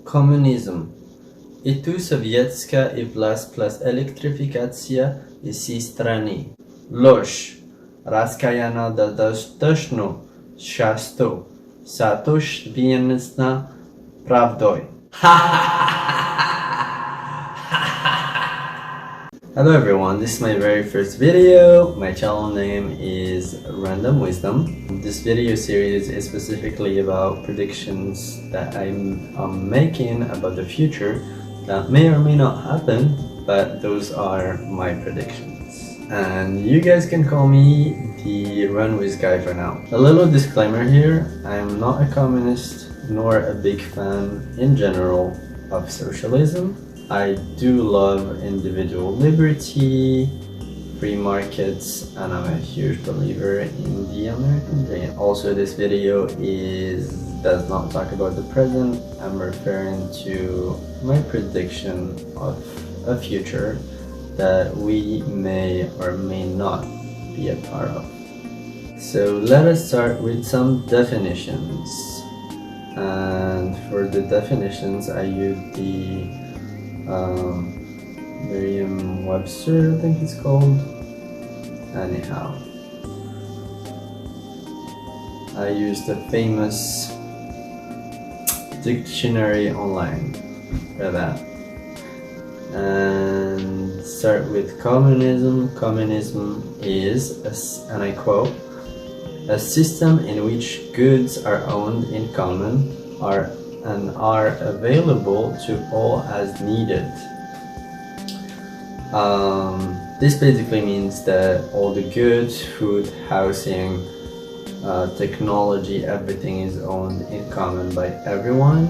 Communism. I tu sowiecka i wlast plus elektryfikacja i si strani. Loż. Raskajana da dosznu. Szastu. Satusz wienna prawdoj. Hello everyone, this is my very first video. My channel name is Random Wisdom. This video series is specifically about predictions that I'm making about the future that may or may not happen, but those are my predictions. And you guys can call me the Runways guy for now. A little disclaimer here, I'm not a communist nor a big fan in general of socialism. I do love individual liberty, free markets, and I'm a huge believer in the American dream. Also, this video does not talk about the present. I'm referring to my prediction of a future that we may or may not be a part of. So let us start with some definitions. And for the definitions, I use the Merriam-Webster, I think it's called. Anyhow, I use the famous dictionary online for that. And start with communism. Communism is, and I quote, a system in which goods are owned in common and are available to all as needed. This basically means that all the goods, food, housing, technology, everything is owned in common by everyone,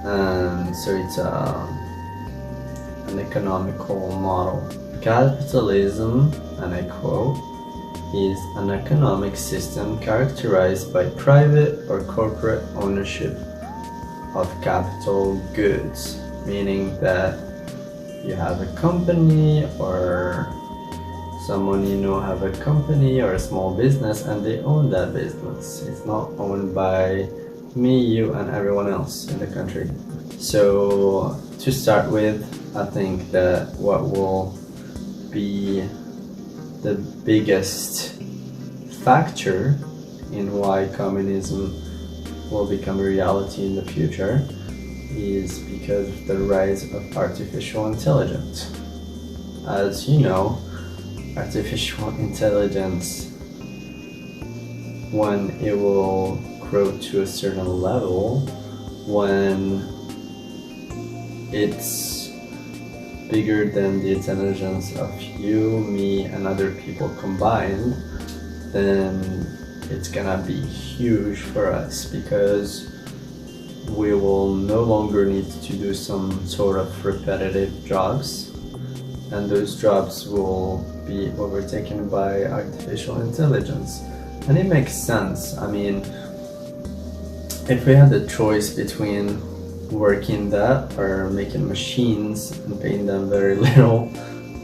and so it's an economical model. Capitalism, and I quote, is an economic system characterized by private or corporate ownership of capital goods, meaning that you have a company or someone you know have a company or a small business and they own that business. It's not owned by me, you, and everyone else in the country. So to start with, I think that what will be the biggest factor in why communism will become a reality in the future is because of the rise of artificial intelligence. As you know, artificial intelligence, when it will grow to a certain level, when it's bigger than the intelligence of you, me, and other people combined, then it's gonna be huge for us because we will no longer need to do some sort of repetitive jobs, and those jobs will be overtaken by artificial intelligence. And it makes sense. I mean, if we had the choice between working that or making machines and paying them very little,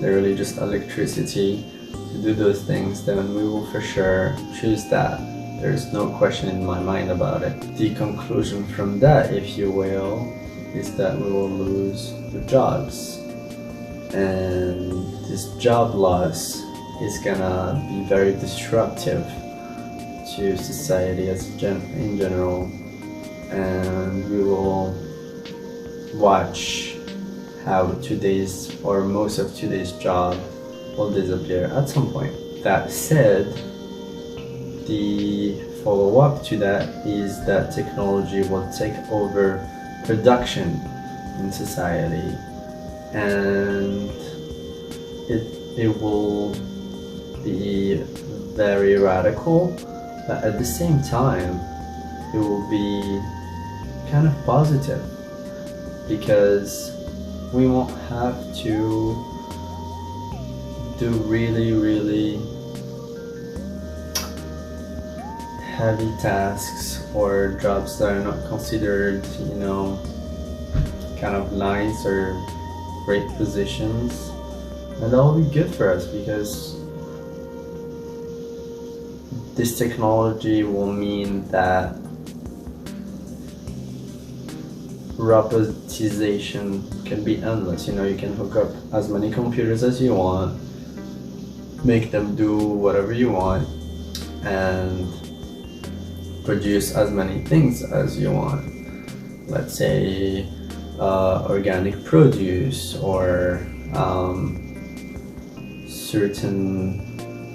literally just electricity, to do those things, then we will for sure choose that. There's no question in my mind about it. The conclusion from that, if you will, is that we will lose the jobs. And this job loss is gonna be very disruptive to society in general. And we will watch how today's or most of today's job will disappear at some point. That said, the follow-up to that is that technology will take over production in society, and it will be very radical, but at the same time it will be kind of positive because we won't have to do really heavy tasks or jobs that are not considered, you know, kind of nice or great positions, and that will be good for us because this technology will mean that robotization can be endless. You know, you can hook up as many computers as you want, make them do whatever you want, and produce as many things as you want. Let's say organic produce, or certain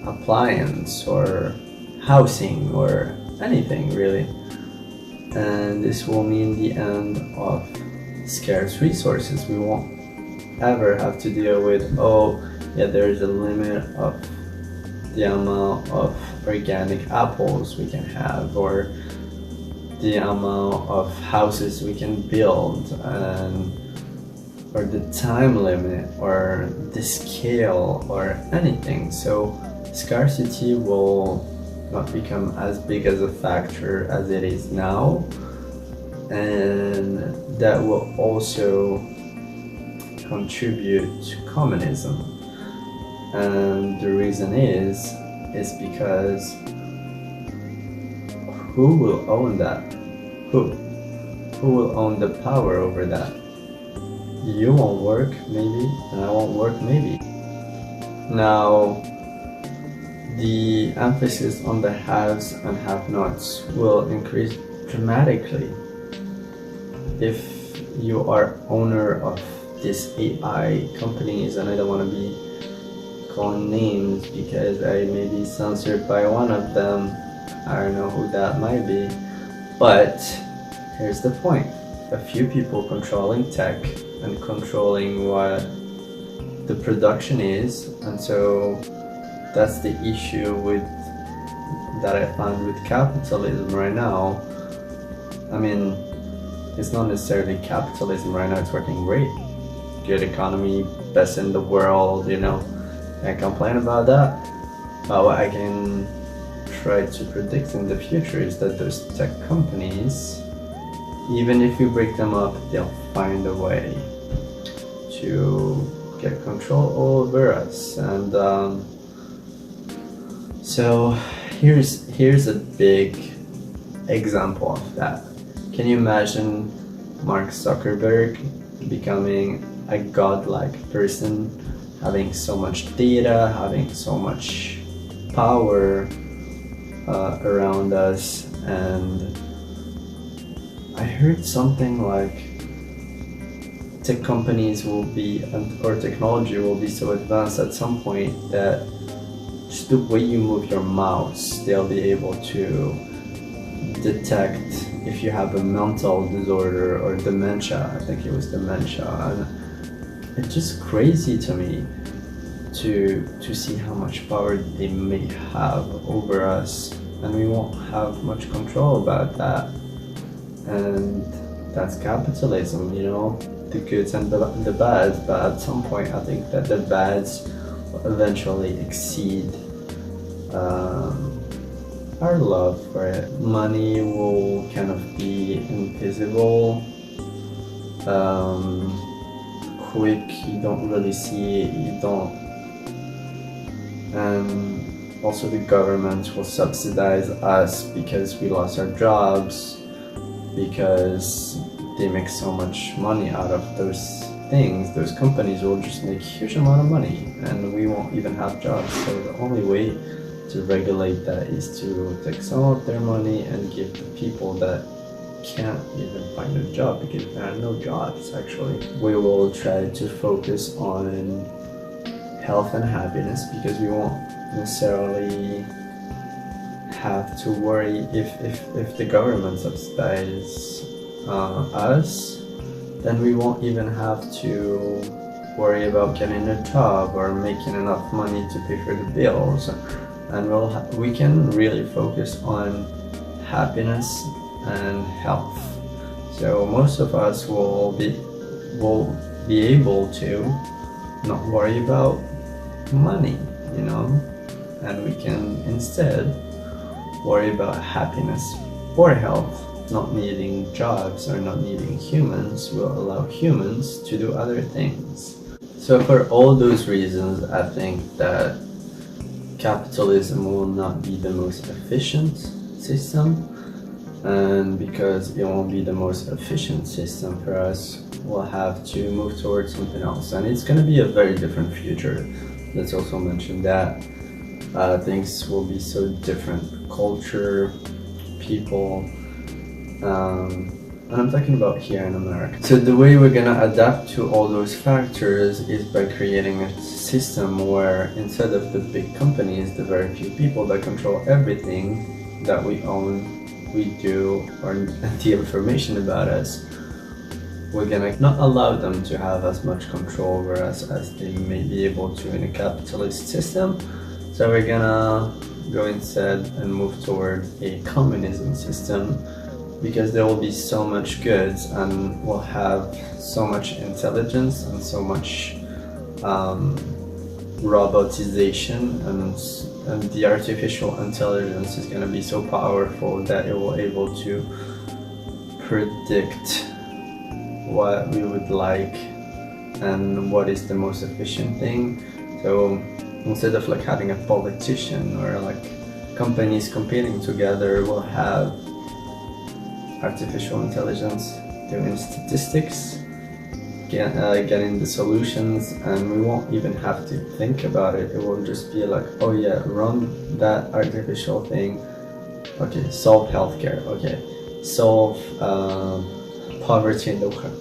appliance, or housing, or anything really. And this will mean the end of scarce resources. We won't ever have to deal with, oh yeah, there's a limit of the amount of organic apples we can have, or the amount of houses we can build, and or the time limit, or the scale, or anything. So scarcity will not become as big as a factor as it is now, and that will also contribute to communism. And the reason is because who will own that? Who will own the power over that? You won't work, maybe, and I won't work, maybe. Now, the emphasis on the haves and have-nots will increase dramatically. If you are owner of these AI companies, and I don't want to be calling names because I may be censored by one of them, I don't know who that might be, but here's the point. A few people controlling tech and controlling what the production is, and so that's the issue that I found with capitalism right now. I mean, it's not necessarily capitalism right now, it's working great. Good economy, best in the world, you know, can't complain about that. But what I can try to predict in the future is that those tech companies, even if you break them up, they'll find a way to get control over us. And so here's a big example of that. Can you imagine Mark Zuckerberg becoming a godlike person, having so much data, having so much power around us? And I heard something like tech companies will be, or technology will be so advanced at some point that just the way you move your mouse, they'll be able to detect if you have a mental disorder or dementia. I think it was dementia. And it's just crazy to me to see how much power they may have over us, and we won't have much control about that. And that's capitalism, you know, the goods and the bads. But at some point I think that the bads will eventually exceed our love for it. Money will kind of be invisible, quick, you don't really see it, you don't. And also the government will subsidize us because we lost our jobs, because they make so much money out of those things. Those companies will just make a huge amount of money and we won't even have jobs. So the only way to regulate that is to take some of their money and give to people that can't even find a job, because there are no jobs actually. We will try to focus on health and happiness, because we won't necessarily have to worry if the government subsidizes us, then we won't even have to worry about getting a job or making enough money to pay for the bills. And we can really focus on happiness and health. So most of us will be able to not worry about money, you know, and we can instead worry about happiness or health. Not needing jobs or not needing humans will allow humans to do other things. So for all those reasons, I think that capitalism will not be the most efficient system. and because it won't be the most efficient system for us, we'll have to move towards something else, and it's going to be a very different future. Let's also mention that things will be so different, culture, people, and I'm talking about here in America. So the way we're gonna adapt to all those factors is by creating a system where instead of the big companies, the very few people that control everything that we own, we do, or the information about us, we're gonna not allow them to have as much control over us as they may be able to in a capitalist system. So we're gonna go instead and move toward a communism system, because there will be so much goods and we'll have so much intelligence and so much robotization, and the artificial intelligence is going to be so powerful that it will able to predict what we would like and what is the most efficient thing. So instead of like having a politician or like companies competing together, we'll have artificial intelligence doing statistics, getting the solutions, and we won't even have to think about it. It will just be like, oh yeah, run that artificial thing, okay, solve healthcare, okay, solve poverty in the world,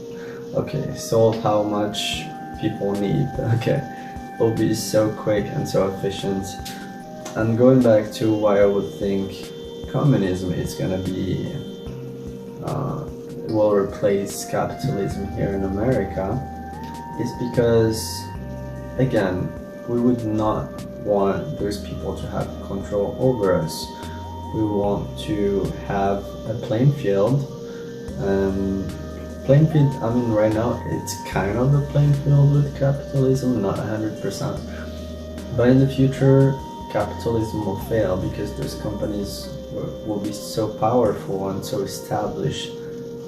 okay, solve how much people need, okay. It will be so quick and so efficient. And going back to why I would think communism is gonna be will replace capitalism here in America, is because, again, we would not want those people to have control over us. We want to have a playing field, and playing field, I mean, right now it's kind of a playing field with capitalism, not 100%, but in the future capitalism will fail because those companies will be so powerful and so established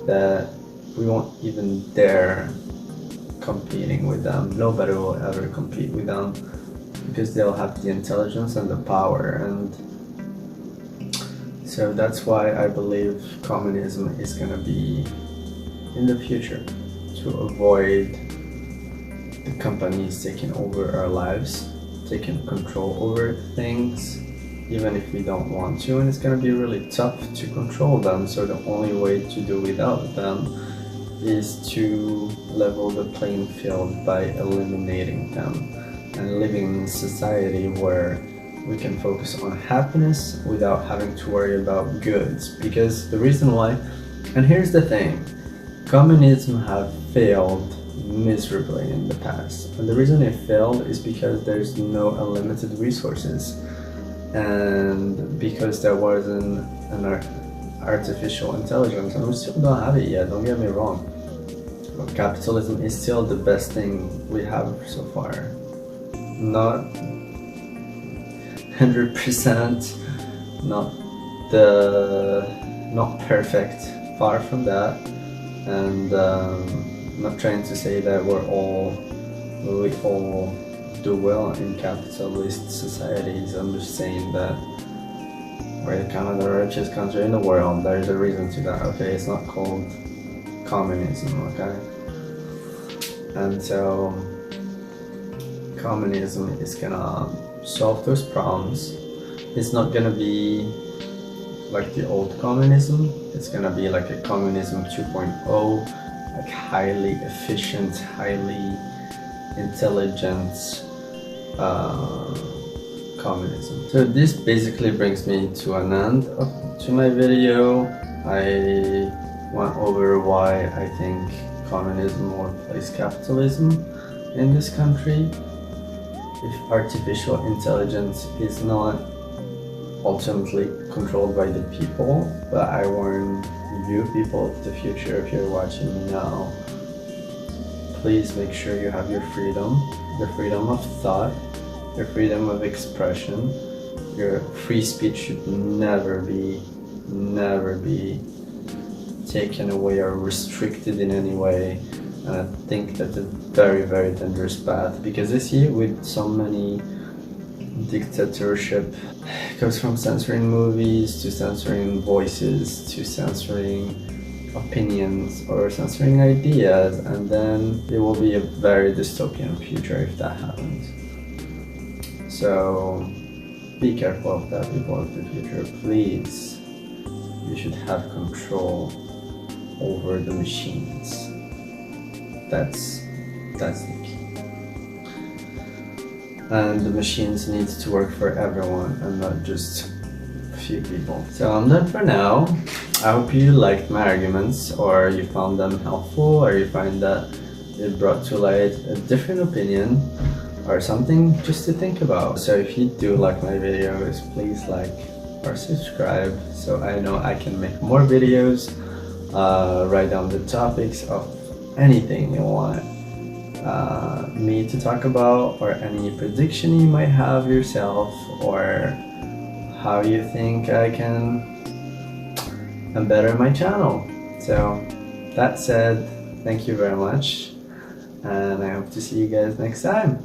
that we won't even dare competing with them. Nobody will ever compete with them because they'll have the intelligence and the power. And so that's why I believe communism is going to be in the future, to avoid the companies taking over our lives, taking control over things, even if we don't want to, and it's going to be really tough to control them. So the only way to do without them is to level the playing field by eliminating them and living in a society where we can focus on happiness without having to worry about goods. Because the reason why, and here's the thing, communism have failed miserably in the past, and the reason it failed is because there's no unlimited resources, and because there wasn't an artificial intelligence, and we still don't have it yet, don't get me wrong, but capitalism is still the best thing we have so far. Not 100%, not perfect, far from that, and I'm not trying to say that we all do well in capitalist societies. I'm just saying that we're kind of the richest country in the world. There's a reason to that, okay? It's not called communism, okay? And so communism is gonna solve those problems. It's not gonna be like the old communism. It's gonna be like a communism 2.0, like highly efficient, highly intelligent communism. So this basically brings me to an end to my video. I went over why I think communism will replace capitalism in this country if artificial intelligence is not ultimately controlled by the people. But I warn you people of the future, if you're watching me now, please make sure you have your freedom of thought, your freedom of expression. Your free speech should never be taken away or restricted in any way. And I think that's a very, very dangerous path, because this year with so many dictatorship. It goes from censoring movies to censoring voices to censoring opinions or censoring ideas, and then it will be a very dystopian future if that happens. So be careful of that, people of the future, please. You should have control over the machines. That's the key. And the machines need to work for everyone and not just a few people. So I'm done for now. I hope you liked my arguments, or you found them helpful, or you find that it brought to light a different opinion or something just to think about. So if you do like my videos, please like or subscribe so I know I can make more videos. Write down the topics of anything you want me to talk about, or any prediction you might have yourself, or how you think I can better my channel. So that said, thank you very much, and I hope to see you guys next time.